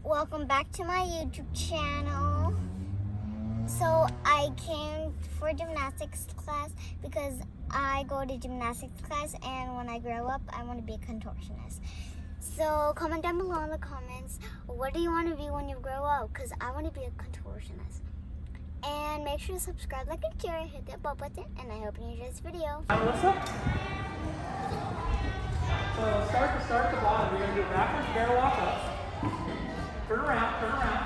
Welcome back to my YouTube channel. So I came for gymnastics class because I go to gymnastics class, and when I grow up I want to be a contortionist. So comment down below in the comments, what do you want to be when you grow up? Because I want to be a contortionist. And make sure to subscribe, like, and share, hit that bell button, and I hope you enjoy this video. Melissa? So start the bottom. You're going to do a backwards bear walk up. Turn around, turn around.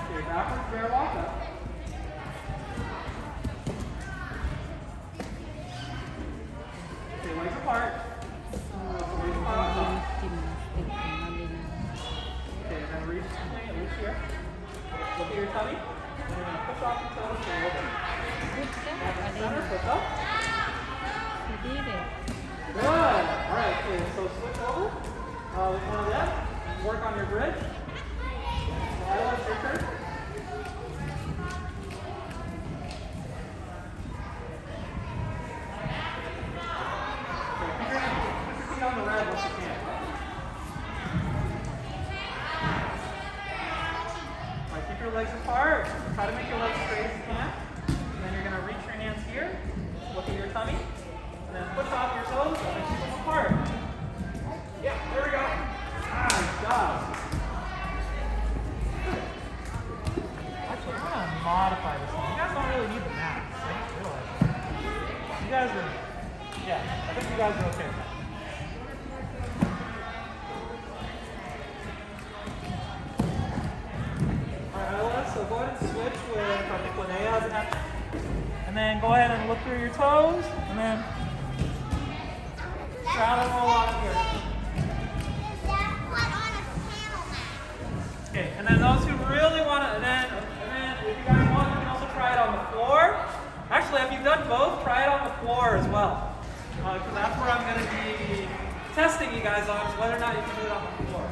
Okay, backwards bear walk up. Okay, legs apart. Legs apart up. Okay, then reach here. Look at your tummy. And you're going to push off your toes to open. Center, push up. Good. All right. Okay. So switch over with one of them. Work on your bridge. Lila, it's your turn. Okay, put your feet on the red once you can. All right. Keep your legs apart. Try to make your legs straight as you can. And then you're going to reach your hands here. Look at your tummy. And then push off your toes and then keep them apart. Yeah, there we go. Nice job. Actually, I'm going to modify this one. You guys don't really need the mat. I just realized that. You guys are, yeah, I think you guys are okay with that. Alright, Ella, so go ahead and switch with, I think Linnea has an action. And then go ahead and look through your toes, and then straddle roll on here. Okay, and then those who really want to, and then if you guys want, you can also try it on the floor. Actually, if you've done both, try it on the floor as well. Because that's where I'm going to be testing you guys on, is whether or not you can do it on the floor.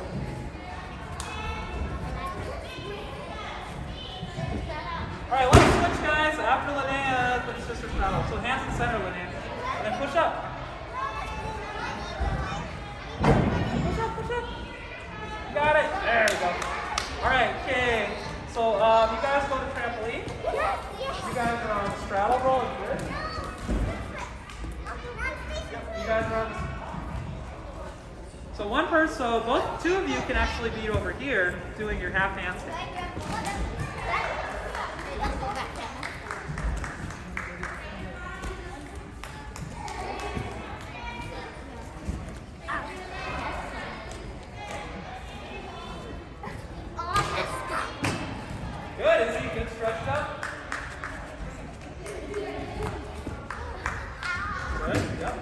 Alright, let's switch, guys. After Linnea, put your sister straddle. So hands in center, Linnea. And then push up. Push up, push up. You got it. There we go. Alright, okay. So you guys go to trampoline. You guys are on straddle roll and bridge. Yep, you guys are on. So one person, so two of you can actually be over here doing your half handstand. Good, is he good stretched up? Good, yep.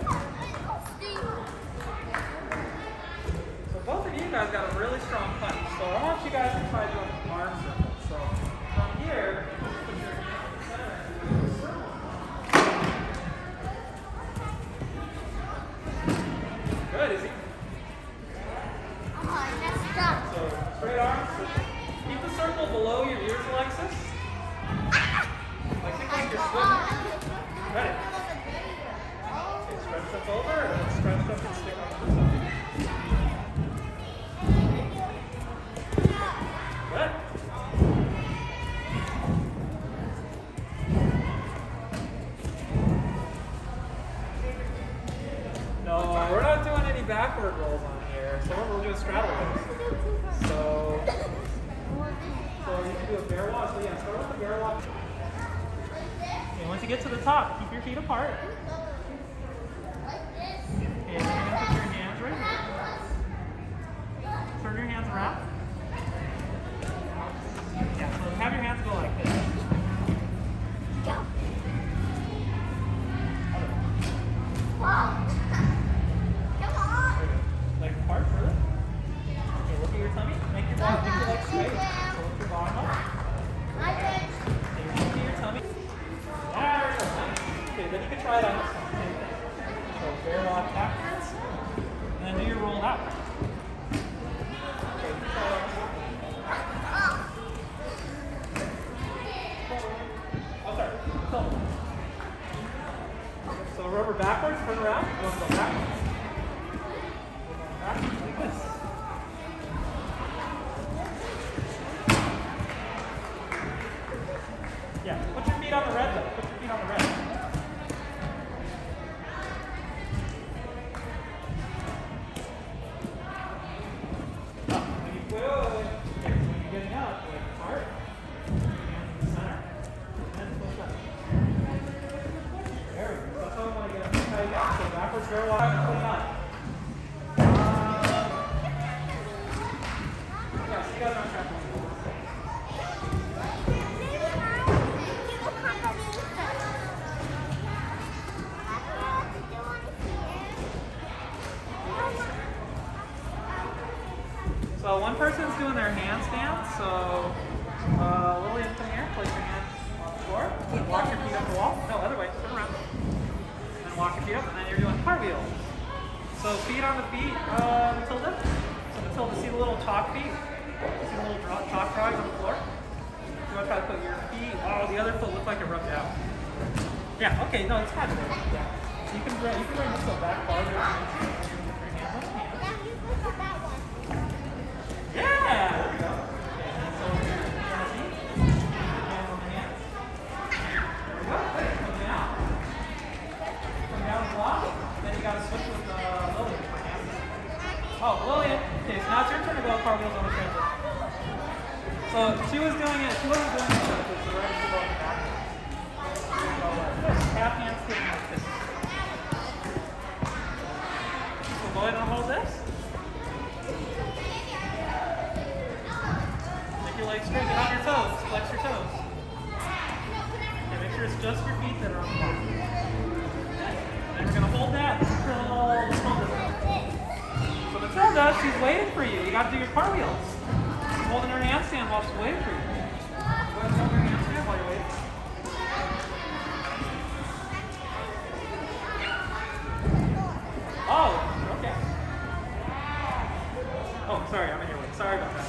So both of you guys got a really strong punch. So I want you guys to try doing arm circles. So from here, put your hands in the center and do a circle. Good, is he? So straight arms. Keep the circle below your ears, Alexis. Like you're swimming. Ready? Okay, stretch up over, and then stretch up and stick on to the side. Good. No, we're not doing any backward rolls on here, so we're doing straddle rolls. So you can do a bear walk. So yeah, start with the bear walk. Okay, once you get to the top, keep your feet apart. Okay, then you're going to put your hands right here. Turn your hands around. Yeah, so have your hands go like this. Legs apart further. Okay, look at your tummy. Make your legs straight. So lift your bottom up. Okay, look at your tummy. There we go. Okay, then you can try it on this one. So bear walk backwards. So one person's doing their handstand. So Lillian, come here. Place your hands on the floor. Walk your feet up the wall. No, other way. Turn around. And then walk your feet up, and then you're doing cartwheels. So feet on the feet, Matilda. So Matilda, see the little chalk feet? See the little chalk drawings on the floor? You want to try to put your feet? Oh, the other foot looked like it rubbed out. Yeah. Okay. No, it's fine. Yeah. You can bring this foot back farther. Your hands on the hand. Yeah, you look at that one. Yeah. There we go. Okay. So you're gonna see. Hands on the hand. There we go. Good. Come down. Come down and block. Then you gotta switch with Lillian. Oh, Lillian. Okay, so now it's your turn to go cartwheels on the transit. So she was doing it. She wasn't doing it because the right is going back. Half hand stand like this. So go ahead and hold this. Make your legs straight. Get on your toes. Flex your toes. Okay, make sure it's just your feet that are on the block. And we're gonna hold that until Matilda. So Matilda, she's waiting for you. You gotta do your cartwheels. She's holding her handstand while she's waiting for you. Go ahead and hold your handstand while you're waiting. Oh, okay. Oh, sorry, I'm in your way. Sorry about that.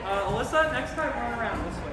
Alyssa, next time run around this way.